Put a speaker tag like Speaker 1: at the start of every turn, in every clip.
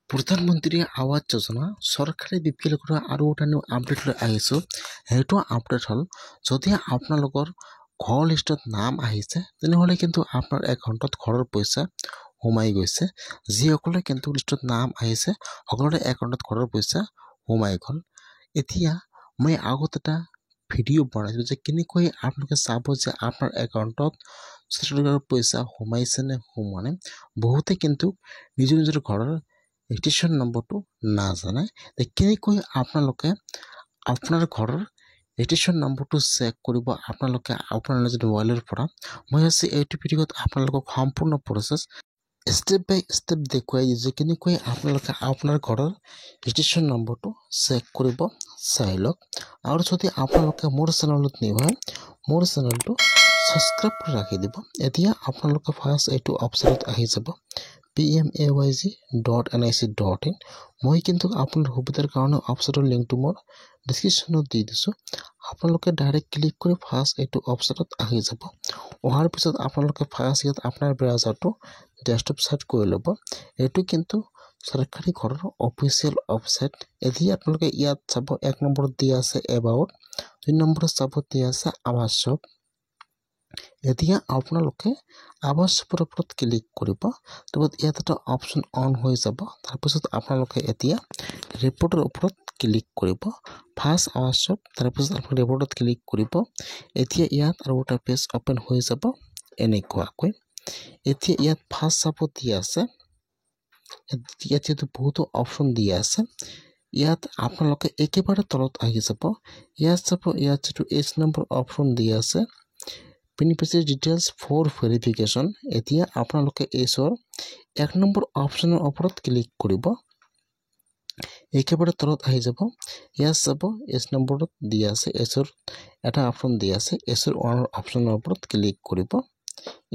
Speaker 1: প্ৰধানমন্ত্ৰী আৱাস যোজনা চৰকাৰে বিপিএল কৰা আৰু এটা নিউ আপডেট লৈ আহিছোঁ। সেইটো আপডেট হ'ল যদি আপোনালোকৰ ঘৰ লিষ্টত নাম আহিছে তেনেহ'লে কিন্তু আপোনাৰ একাউণ্টত ঘৰৰ পইচা সোমাই গৈছে। যিসকলে কিন্তু লিষ্টত নাম আহিছে সকলোৰে একাউণ্টত ঘৰৰ পইচা সোমাই গ'ল। এতিয়া মই আগত এটা ভিডিঅ' বনাইছিলোঁ যে কেনেকৈ আপোনালোকে চাব যে আপোনাৰ একাউণ্টত পইচা সোমাইছে নে সোমোৱা নাই। বহুতে কিন্তু নিজৰ ঘৰৰ ৰেজিষ্ট্ৰেশ্যন নম্বৰটো নাজানে। কেনেকৈ আপোনালোকে আপোনাৰ ঘৰৰ ৰেজিষ্ট্ৰেশ্যন নম্বৰটো চেক কৰিব আপোনালোকে আপোনাৰ নিজৰ মোবাইলৰ পৰা। মই আজি এইটো ভিডিঅ'ত আপোনালোকক সম্পূৰ্ণ প্ৰচেছ ষ্টেপ বাই ষ্টেপ দেখুৱাই দিছোঁ কেনেকৈ আপোনালোকে আপোনাৰ ঘৰৰ ৰেজিষ্ট্ৰেশ্যন নম্বৰটো চেক কৰিব চাই লওক। আৰু যদি আপোনালোকে মোৰ চেনেলত নিউ হয় মোৰ চেনেলটো ছাবস্ক্ৰাইব কৰি ৰাখি দিব। এতিয়া আপোনালোকে ফাৰ্ষ্ট এইটো অপশ্যনত আহি যাব pmayg.nic.in। মই কিন্তু আপোনাৰ সুবিধাৰ কাৰণে অপশ্যনৰ লিংকটো মোৰ ডিছক্ৰিপশ্যনত দি দিছোঁ। আপোনালোকে ডাইৰেক্ট ক্লিক কৰি ফাৰ্ষ্ট এইটো অপশ্যনত আহি যাব। অহাৰ পিছত আপোনালোকে ফাৰ্ষ্ট ইয়াত আপোনাৰ ব্ৰাউজাৰটো ডেস্কটপ ছাইড কৰি ল'ব। এইটো কিন্তু চৰকাৰী ঘৰৰ অফিচিয়েল ৱেবছাইট। এতিয়া আপোনালোকে ইয়াত চাব 1 নম্বৰত দিয়া আছে এবাউট, 2 নম্বৰত চাব দিয়া আছে আৱাসক। এতিয়া আপোনালোকে আৱাসৰ ওপৰত ক্লিক কৰিব। তাৰপিছত ইয়াত এটা অপশ্যন অন হৈ যাব। তাৰপিছত আপোনালোকে এতিয়া ৰিপৰ্টৰ ওপৰত ক্লিক কৰিব। ফাৰ্ষ্ট আৱাসক, তাৰপিছত আপোনালোকে ৰিপৰ্টত ক্লিক কৰিব। এতিয়া ইয়াত আৰু এটা পেজ অপেন হৈ যাব এনেকুৱাকৈ। এতিয়া ইয়াত ফাৰ্ষ্ট চাব দিয়া আছে, ইয়াত যিহেতু বহুতো অপশ্যন দিয়া আছে। ইয়াত আপোনালোকে একেবাৰে তলত আহি যাব। ইয়াত চাব, ইয়াত যিটো H নম্বৰ অপশ্যন দিয়া আছে বেনিফিচিয়াৰী ডিটেইলছ ফৰ ভেৰিফিকেশ্যন। এতিয়া আপোনালোকে এইচৰ 1 নম্বৰ অপশ্যনৰ ওপৰত ক্লিক কৰিব। একেবাৰে তলত আহি যাব। ইয়াত চাব H নম্বৰত দিয়া আছে, এচৰ এটা অপশ্যন দিয়া আছে, এচৰ অপশ্যনৰ ওপৰত ক্লিক কৰিব।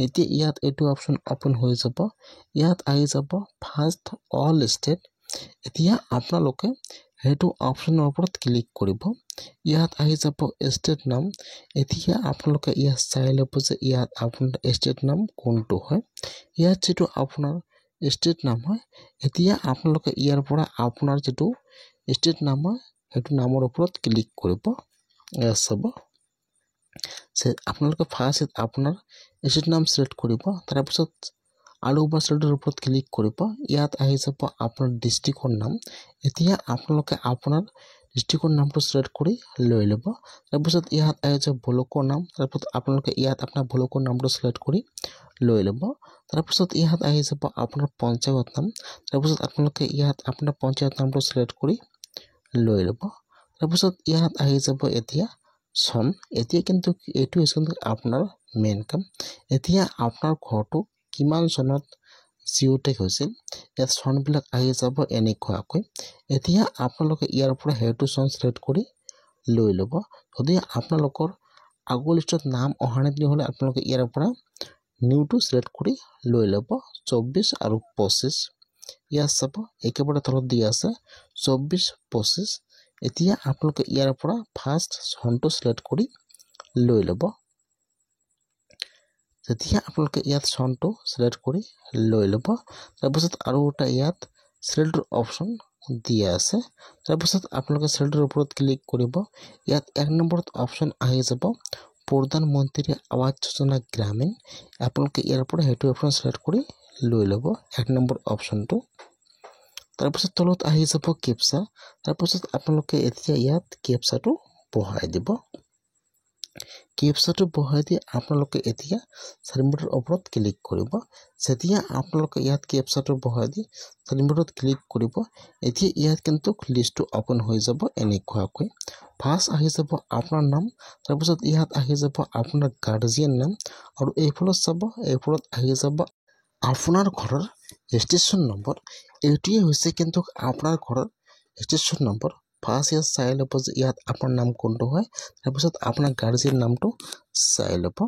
Speaker 1: এতিয়া ইয়াত এইটো অপশ্যন অপেন হৈ যাব। ইয়াত আহি যাব ফাৰ্ষ্ট অল ষ্টেট। এতিয়া আপোনালোকে সেইটো অপশ্যনৰ ওপৰত ক্লিক কৰিব। ইয়াত আহি যাব ষ্টেট নাম। এতিয়া আপোনালোকে ইয়াত চাই ল'ব যে ইয়াত আপোনাৰ ষ্টেট নাম কোনটো হয়। ইয়াত যিটো আপোনাৰ ষ্টেট নাম হয়, এতিয়া আপোনালোকে ইয়াৰ পৰা আপোনাৰ যিটো ষ্টেট নাম হয় সেইটো নামৰ ওপৰত ক্লিক কৰিব। ইয়াত চাব আপোনালোকে ফাৰ্ষ্ট আপোনাৰ ষ্টেট নাম ছিলেক্ট কৰিব। তাৰপিছত আৰু বা ষ্টেটৰ ওপৰত ক্লিক কৰিব। ইয়াত আহি যাব আপোনাৰ ডিষ্ট্ৰিক্টৰ নাম। এতিয়া আপোনালোকে আপোনাৰ ডিষ্ট্ৰিক্টৰ নামটো ছিলেক্ট কৰি লৈ ল'ব। তাৰপিছত ইয়াত আহি যাব ব্লকৰ নাম। তাৰপিছত আপোনালোকে ইয়াত আপোনাৰ ব্লকৰ নামটো ছিলেক্ট কৰি লৈ ল'ব। তাৰপিছত ইয়াত আহি যাব আপোনাৰ পঞ্চায়ত নাম। তাৰপিছত আপোনালোকে ইয়াত আপোনাৰ পঞ্চায়ত নামটো ছিলেক্ট কৰি লৈ ল'ব। তাৰপিছত ইয়াত আহি যাব এতিয়া চন। এতিয়া কিন্তু এইটো হৈছে আপোনাৰ মেইন কাম। এতিয়া আপোনাৰ ঘৰটো কিমান চনত জিঅ'টেক হৈছিল ইয়াত চনবিলাক আহি যাব এনেকুৱাকৈ। এতিয়া আপোনালোকে ইয়াৰ পৰা সেইটো চন ছিলেক্ট কৰি লৈ ল'ব। যদি আপোনালোকৰ আগৰ লিষ্টত নাম অহা নাই তেনেহ'লে আপোনালোকে ইয়াৰ পৰা নিউটো ছিলেক্ট কৰি লৈ ল'ব 24 আৰু 25। ইয়াত চাব একেবাৰে তলত দিয়া আছে 24, 25। এতিয়া আপোনালোকে ইয়াৰ পৰা ফাৰ্ষ্ট চনটো ছিলেক্ট কৰি লৈ ল'ব। যেতিয়া আপোনালোকে ইয়াত চনটো ছিলেক্ট কৰি লৈ ল'ব, তাৰপিছত আৰু এটা ইয়াত চিলেক্টৰ অপশ্যন দিয়া আছে। তাৰপিছত আপোনালোকে চিলেক্টৰ ওপৰত ক্লিক কৰিব। ইয়াত 1 নম্বৰত অপশ্যন আহি যাব প্ৰধানমন্ত্ৰী আৱাস যোজনা গ্ৰামীণ। আপোনালোকে ইয়াৰ পৰা সেইটো অপশ্যন ছিলেক্ট কৰি লৈ ল'ব 1 নম্বৰ অপশ্যনটো। তাৰপিছত তলত আহি যাব কেপচা। তাৰপিছত আপোনালোকে এতিয়া ইয়াত কেপচাটো বহাই দিব। কেপচাটো বহাই দি আপোনালোকে এতিয়া চাবমিটৰ ওপৰত ক্লিক কৰিব। যেতিয়া আপোনালোকে ইয়াত কেপচাটো বহাই দি চাবমিটত ক্লিক কৰিব, এতিয়া ইয়াত কিন্তু লিষ্টটো অপেন হৈ যাব এনেকুৱাকৈ। ফাৰ্ষ্ট আহি যাব আপোনাৰ নাম, তাৰপিছত ইয়াত আহি যাব আপোনাৰ গাৰ্জিয়ান নাম, আৰু এইফালত চাব এইফালত আহি যাব আপোনাৰ ঘৰৰ ৰেজিষ্ট্ৰেশ্যন নম্বৰ। এইটোৱে হৈছে কিন্তু আপোনাৰ ঘৰৰ ৰেজিষ্ট্ৰেশ্যন নম্বৰ। ফাৰ্ষ্ট ইয়াত চাই ল'ব যে ইয়াত আপোনাৰ নাম কোনটো হয়, তাৰপিছত আপোনাৰ গাৰ্জিয়ান নামটো চাই ল'ব।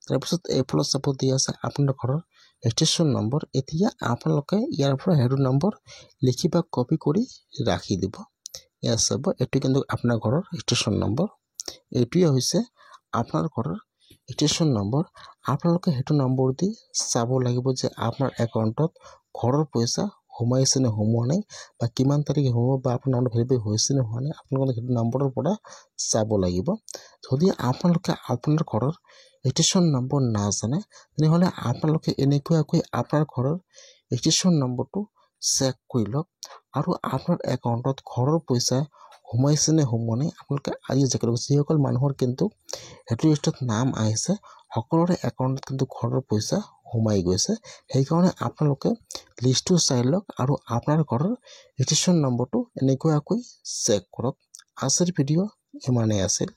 Speaker 1: তাৰপিছত এইফালত চাব দিয়া আছে আপোনাৰ ঘৰৰ ৰেজিষ্ট্ৰেশ্যন নম্বৰ। এতিয়া আপোনালোকে ইয়াৰ পৰা সেইটো নম্বৰ লিখি বা কপি কৰি ৰাখি দিব। ইয়াত চাব এইটো কিন্তু আপোনাৰ ঘৰৰ ৰেজিষ্ট্ৰেশ্যন নম্বৰ। এইটোৱে হৈছে আপোনাৰ ঘৰৰ ৰেজিষ্ট্ৰেশ্যন নম্বৰ। আপোনালোকে সেইটো নম্বৰ দি চাব লাগিব যে আপোনাৰ একাউণ্টত ঘৰৰ পইচা সোমাইছে নে সোমোৱা নাই বা কিমান তাৰিখে সোমাব বা আপোনাৰ নামটো ভেৰিফাই হৈছে নে হোৱা নাই আপোনালোকে সেইটো নম্বৰৰ পৰা চাব লাগিব। যদি আপোনালোকে আপোনাৰ ঘৰৰ ৰেজিষ্ট্ৰেশ্যন নম্বৰ নাজানে তেনেহ'লে আপোনালোকে এনেকুৱাকৈ আপোনাৰ ঘৰৰ ৰেজিষ্ট্ৰেশ্যন নম্বৰটো চেক কৰি লওক আৰু আপোনাৰ একাউণ্টত ঘৰৰ পইচা সোমাইছে নে সোমোৱা নাই আপোনালোকে আজি চেক কৰিব। যিসকল মানুহৰ কিন্তু সেইটো লিষ্টত নাম আহিছে সকলোৰে একাউণ্টত কিন্তু ঘৰৰ পইচা সোমাই গৈছে। সেইকাৰণে আপোনালোকে লিষ্টটো চাই লওক আৰু আপোনাৰ ঘৰৰ ৰেজিষ্ট্ৰেশ্যন নম্বৰটো এনেকুৱাকৈ চেক কৰক। আজিৰ ভিডিঅ' ইমানেই আছিল।